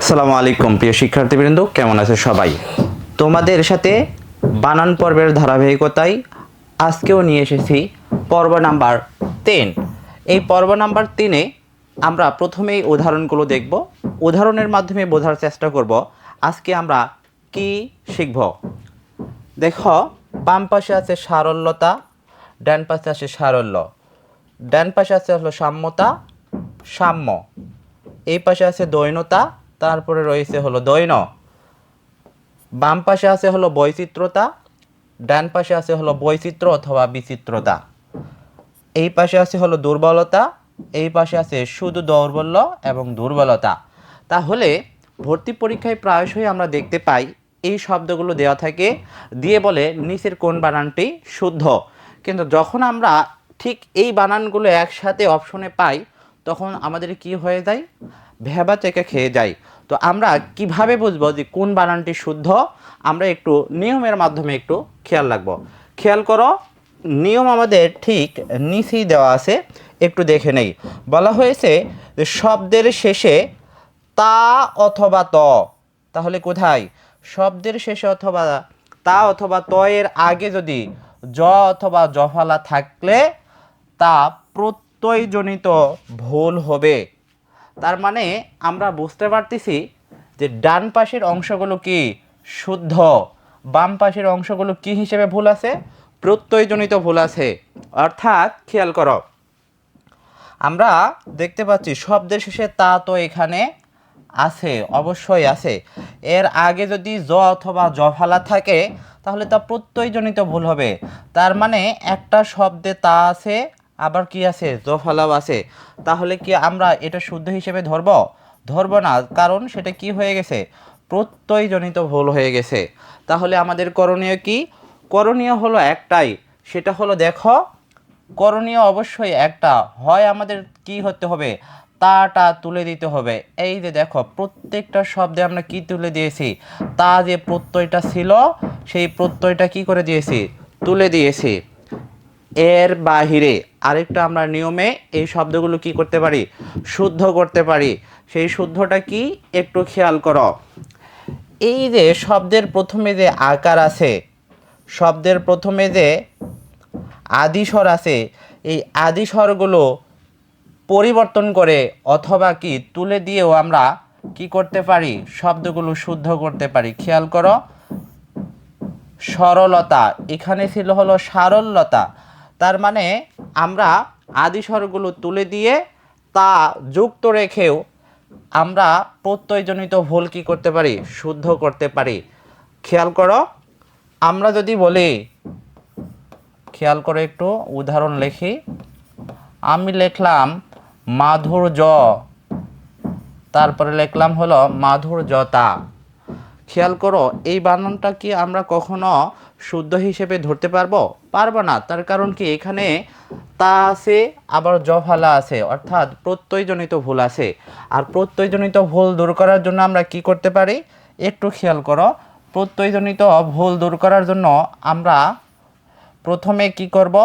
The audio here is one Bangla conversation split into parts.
আসসালামু আলাইকুম প্রিয় শিক্ষার্থীবৃন্দ, কেমন আছে সবাই? তোমাদের সাথে বানান পর্বের ধারাবাহিকতায় আজকেও নিয়ে এসেছি পর্ব নাম্বার 3। এই পর্ব নাম্বার 3-এ আমরা প্রথমেই উদাহরণগুলো দেখব। উদাহরণের মাধ্যমে বোঝার চেষ্টা করব আজকে আমরা কি শিখব। দেখো, বাম পাশে আছে সারল্যতা, ডান পাশে আছে সারল্য, ডান পাশে আছে হলো সাম্যতা, সাম্য, এই পাশে আছে দৈন্যতা, তারপরে রয়েছে হলো দৈন্য, বাম পাশে আছে হলো বৈচিত্র্যতা, ডান পাশে আছে হলো বৈচিত্র্য অথবা বিচিত্রতা, এই পাশে আছে হলো দুর্বলতা, এই পাশে আছে শুধু দৌর্বল্য এবং দুর্বলতা। তাহলে ভর্তি পরীক্ষায় প্রায়শই আমরা দেখতে পাই এই শব্দগুলো দেওয়া থাকে, দিয়ে বলে নিচের কোন বানানটি শুদ্ধ। কিন্তু যখন আমরা ঠিক এই বানানগুলো একসাথে অপশনে পাই তখন আমাদের কি হয়ে যায়, ভেবা চেকে খেয়ে যায়। তো আমরা কিভাবে বুঝবো যে কোন বানানটি শুদ্ধ? আমরা একটু নিয়মের মাধ্যমে একটু খেয়াল রাখবো। খেয়াল করো, নিয়ম আমাদের ঠিক নিচেই দেওয়া আছে, একটু দেখে নেই। বলা হয়েছে যে শব্দের শেষে তা অথবা ত। তাহলে কোথায়? শব্দের শেষে অথবা তা অথবা ত এর আগে যদি জ অথবা জফলা থাকলে তা প্রত্যয়জনিত ভুল হবে। তার মানে আমরা বুঝতে পারতেছি যে ডান পাশের অংশগুলো কি শুদ্ধ, বাম পাশের অংশগুলো কি হিসেবে ভুল আছে? প্রত্যয়জনিত ভুল আছে। অর্থাৎ খেয়াল করো, আমরা দেখতে পাচ্ছি শব্দের শেষে তা তো এখানে আছে, অবশ্যই আছে। এর আগে যদি জ অথবা জফলা থাকে তাহলে তা প্রত্যয়জনিত ভুল হবে। তার মানে একটা শব্দে তা আছে, আবার কি আছে? জফলাও আছে। তাহলে কি আমরা এটা শুদ্ধ হিসেবে ধরবো না, কারণ সেটা কি হয়ে গেছে? প্রত্যয়জনিত ভুল হয়ে গেছে। তাহলে আমাদের করণীয় কি? করণীয় হলো একটাই, সেটা হলো দেখো, করণীয় অবশ্যই একটা, হয় আমাদের কি হতে হবে, তাটা তুলে দিতে হবে। এই যে দেখো, প্রত্যেকটা শব্দে আমরা কি তুলে দিয়েছি? তা যে প্রত্যয়টা ছিল সেই প্রত্যয়টা কি করে দিয়েছি? তুলে দিয়েছি। এর বাহিরে আরেকটা আমরা নিয়মে এই শব্দগুলো কি করতে পারি? শুদ্ধ করতে পারি। সেই শুদ্ধটা কি একটু খেয়াল করো। এই যে শব্দের প্রথমে যে আকার আছে, শব্দের প্রথমে যে আদিস্বর আছে, এই আদিস্বরগুলো পরিবর্তন করে অথবা কি তুলে দিয়েও আমরা কি করতে পারি? শব্দগুলো শুদ্ধ করতে পারি। খেয়াল করো, সরলতা, এখানে ছিল হলো সারল্যতা। তার মানে আমরা আদিস্বরগুলো তুলে দিয়ে তা যুক্ত রেখেও আমরা প্রত্যয়জনিত ভুল কি করতে পারি? শুদ্ধ করতে পারি। খেয়াল করো, আমরা যদি বলি, খেয়াল করে একটু উদাহরণ লিখি। আমি লিখলাম মাধুর্য, তারপরে লিখলাম হলো মাধুর্যতা। খেয়াল করো, এই বানানটা কি আমরা কখনো শুদ্ধ হিসেবে ধরতে পারবো না। তার কারণ কি, এখানে তা আছে, আবার জফলা আছে, অর্থাৎ প্রত্যয়জনিত ভুল আছে। আর প্রত্যয়জনিত ভুল দূর করার জন্য আমরা কি করতে পারি? একটু খেয়াল করো, প্রত্যয়জনিত ভুল দূর করার জন্য আমরা প্রথমে কি করব?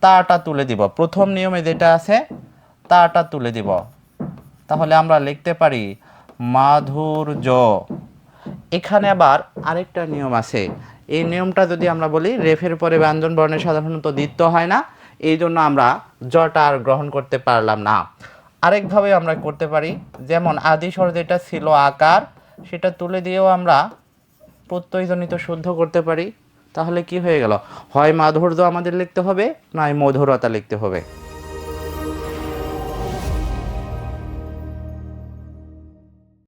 তাটা তুলে দিব। প্রথম নিয়মে যেটা আছে তাটা তুলে দিব। তাহলে আমরা লিখতে পারি মাধুর্য। এখানে আবার আরেকটা নিয়ম আছে। এই নিয়মটা যদি আমরা বলি, রেফের পরে ব্যঞ্জন বর্ণে সাধারণত দ্বিত্ব হয় না, এই জন্য আমরা জটা আর গ্রহণ করতে পারলাম না। আরেকভাবে আমরা করতে পারি, যেমন আদিস্বর যেটা ছিল আকার, সেটা তুলে দিয়েও আমরা প্রত্যয়জনিত শুদ্ধ করতে পারি। তাহলে কি হয়ে গেল? হয় মাধুর্য আমাদের লিখতে হবে, নয় মধুরতা লিখতে হবে।